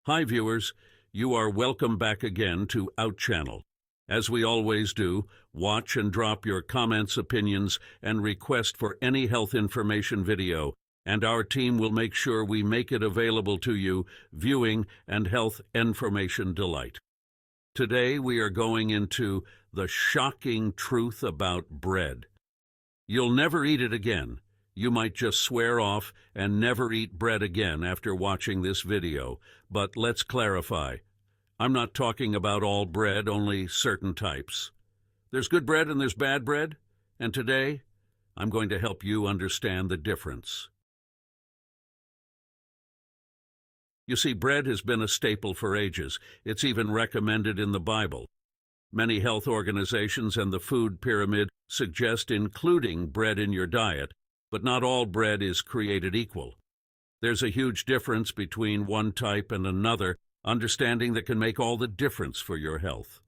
Hi viewers, you are welcome back again to Out Channel. As we always do, watch and drop your comments, opinions, and request for any health information video, and our team will make sure we make it available to you, viewing and health information delight. Today we are going into the shocking truth about bread. You'll never eat it again. You might just swear off and never eat bread again after watching this video, but let's clarify. I'm not talking about all bread, only certain types. There's good bread and there's bad bread, and today I'm going to help you understand the difference. You see, bread has been a staple for ages. It's even recommended in the Bible. Many health organizations and the food pyramid suggest including bread in your diet, but not all bread is created equal. There's a huge difference between one type and another, understanding that can make all the difference for your health.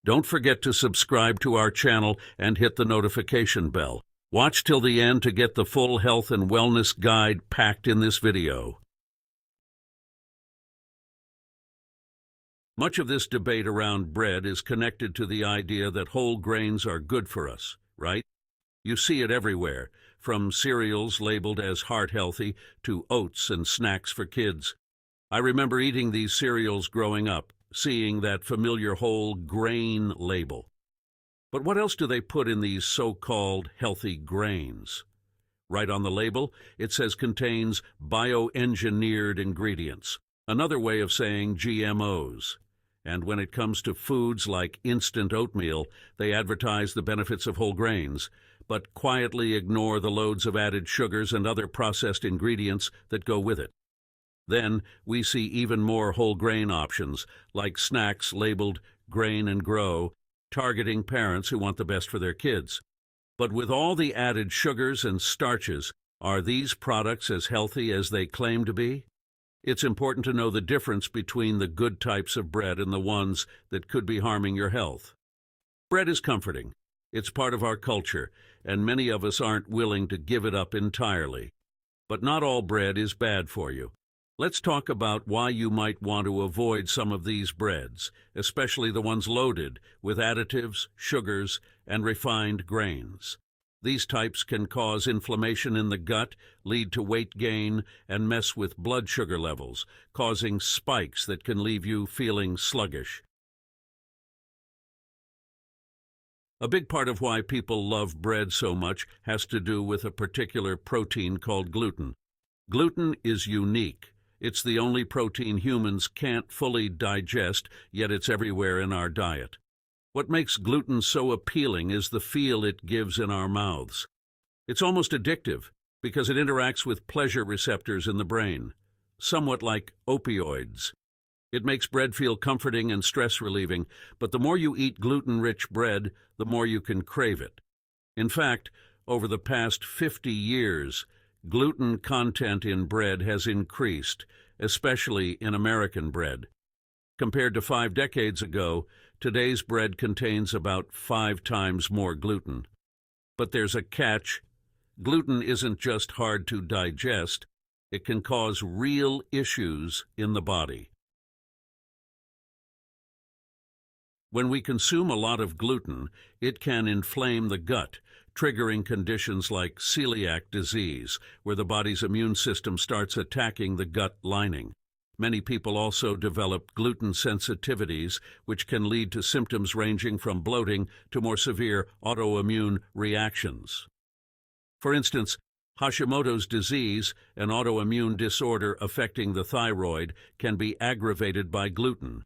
Don't forget to subscribe to our channel and hit the notification bell. Watch till the end to get the full health and wellness guide packed in this video. Much of this debate around bread is connected to the idea that whole grains are good for us, right? You see it everywhere, from cereals labeled as heart-healthy to oats and snacks for kids. I remember eating these cereals growing up, seeing that familiar whole grain label. But what else do they put in these so-called healthy grains? Right on the label, it says contains bioengineered ingredients, another way of saying GMOs. And when it comes to foods like instant oatmeal, they advertise the benefits of whole grains, but quietly ignore the loads of added sugars and other processed ingredients that go with it. Then we see even more whole grain options, like snacks labeled Grain and Grow, targeting parents who want the best for their kids. But with all the added sugars and starches, are these products as healthy as they claim to be? It's important to know the difference between the good types of bread and the ones that could be harming your health. Bread is comforting. It's part of our culture, and many of us aren't willing to give it up entirely. But not all bread is bad for you. Let's talk about why you might want to avoid some of these breads, especially the ones loaded with additives, sugars, and refined grains. These types can cause inflammation in the gut, lead to weight gain, and mess with blood sugar levels, causing spikes that can leave you feeling sluggish. A big part of why people love bread so much has to do with a particular protein called gluten. Gluten is unique. It's the only protein humans can't fully digest, yet it's everywhere in our diet. What makes gluten so appealing is the feel it gives in our mouths. It's almost addictive because it interacts with pleasure receptors in the brain, somewhat like opioids. It makes bread feel comforting and stress-relieving, but the more you eat gluten-rich bread, the more you can crave it. In fact, over the past 50 years, gluten content in bread has increased, especially in American bread. Compared to 5 decades ago, today's bread contains about 5 times more gluten. But there's a catch. Gluten isn't just hard to digest, it can cause real issues in the body. When we consume a lot of gluten, it can inflame the gut, triggering conditions like celiac disease, where the body's immune system starts attacking the gut lining. Many people also develop gluten sensitivities, which can lead to symptoms ranging from bloating to more severe autoimmune reactions. For instance, Hashimoto's disease, an autoimmune disorder affecting the thyroid, can be aggravated by gluten.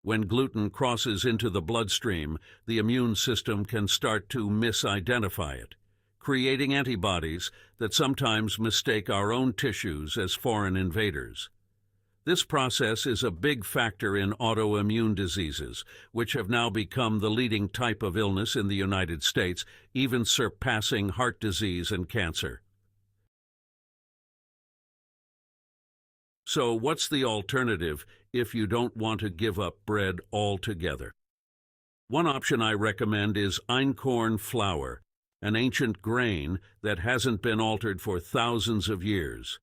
When gluten crosses into the bloodstream, the immune system can start to misidentify it, creating antibodies that sometimes mistake our own tissues as foreign invaders. This process is a big factor in autoimmune diseases, which have now become the leading type of illness in the United States, even surpassing heart disease and cancer. So what's the alternative if you don't want to give up bread altogether? One option I recommend is Einkorn flour, an ancient grain that hasn't been altered for thousands of years.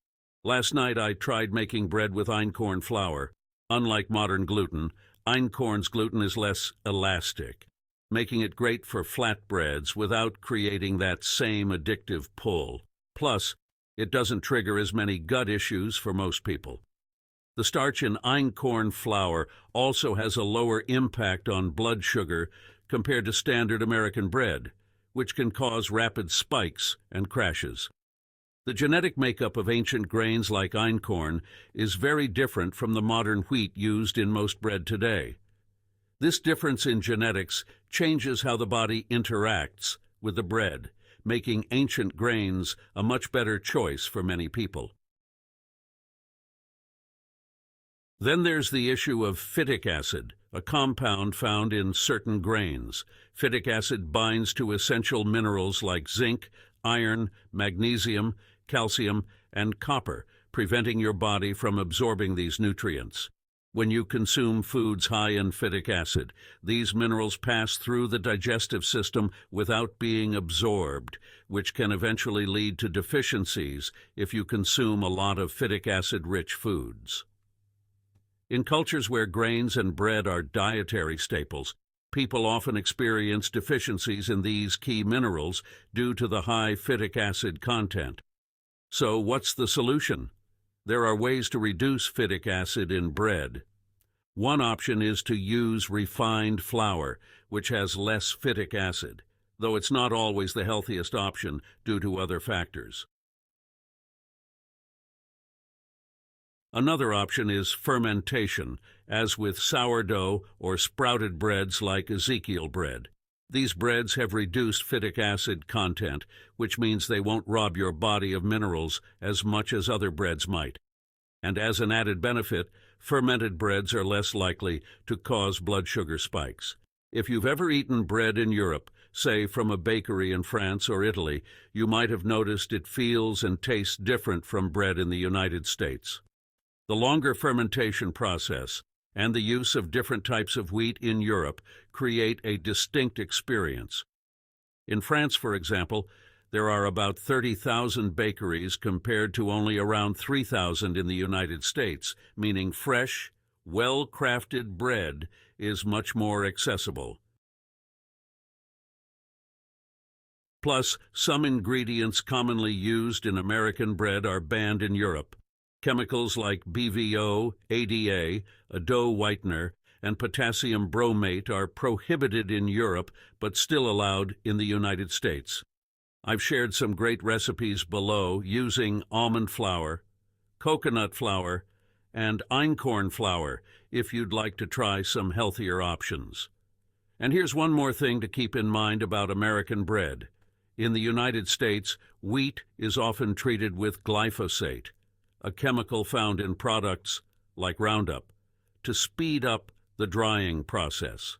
Last night I tried making bread with einkorn flour. Unlike modern gluten, Einkorn's gluten is less elastic, making it great for flatbreads without creating that same addictive pull. Plus, it doesn't trigger as many gut issues for most people. The starch in einkorn flour also has a lower impact on blood sugar compared to standard American bread, which can cause rapid spikes and crashes. The genetic makeup of ancient grains like einkorn is very different from the modern wheat used in most bread today. This difference in genetics changes how the body interacts with the bread, making ancient grains a much better choice for many people. Then there's the issue of phytic acid, a compound found in certain grains. Phytic acid binds to essential minerals like zinc, iron, magnesium, calcium, and copper, preventing your body from absorbing these nutrients. When you consume foods high in phytic acid, these minerals pass through the digestive system without being absorbed, which can eventually lead to deficiencies if you consume a lot of phytic acid-rich foods. In cultures where grains and bread are dietary staples, people often experience deficiencies in these key minerals due to the high phytic acid content. So what's the solution? There are ways to reduce phytic acid in bread. One option is to use refined flour, which has less phytic acid, though it's not always the healthiest option due to other factors. Another option is fermentation, as with sourdough or sprouted breads like Ezekiel bread. These breads have reduced phytic acid content, which means they won't rob your body of minerals as much as other breads might. And as an added benefit, fermented breads are less likely to cause blood sugar spikes. If you've ever eaten bread in Europe, say from a bakery in France or Italy, you might have noticed it feels and tastes different from bread in the United States. The longer fermentation process and the use of different types of wheat in Europe create a distinct experience. In France, for example, there are about 30,000 bakeries compared to only around 3,000 in the United States, meaning fresh, well-crafted bread is much more accessible. Plus, some ingredients commonly used in American bread are banned in Europe. Chemicals like BVO, ADA, a dough whitener, and potassium bromate are prohibited in Europe but still allowed in the United States. I've shared some great recipes below using almond flour, coconut flour, and einkorn flour if you'd like to try some healthier options. And here's one more thing to keep in mind about American bread. In the United States, wheat is often treated with glyphosate, a chemical found in products like Roundup, to speed up the drying process.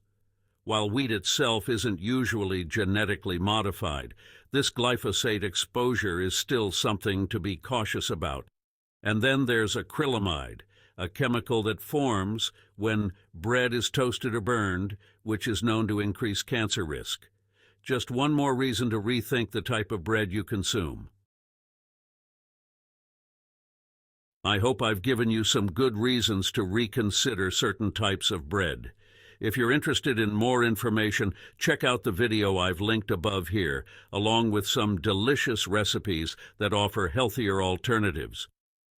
While wheat itself isn't usually genetically modified, this glyphosate exposure is still something to be cautious about. And then there's acrylamide, a chemical that forms when bread is toasted or burned, which is known to increase cancer risk. Just one more reason to rethink the type of bread you consume. I hope I've given you some good reasons to reconsider certain types of bread. If you're interested in more information, check out the video I've linked above here, along with some delicious recipes that offer healthier alternatives.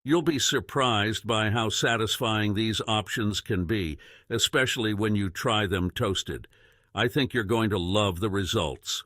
You'll be surprised by how satisfying these options can be, especially when you try them toasted. I think you're going to love the results.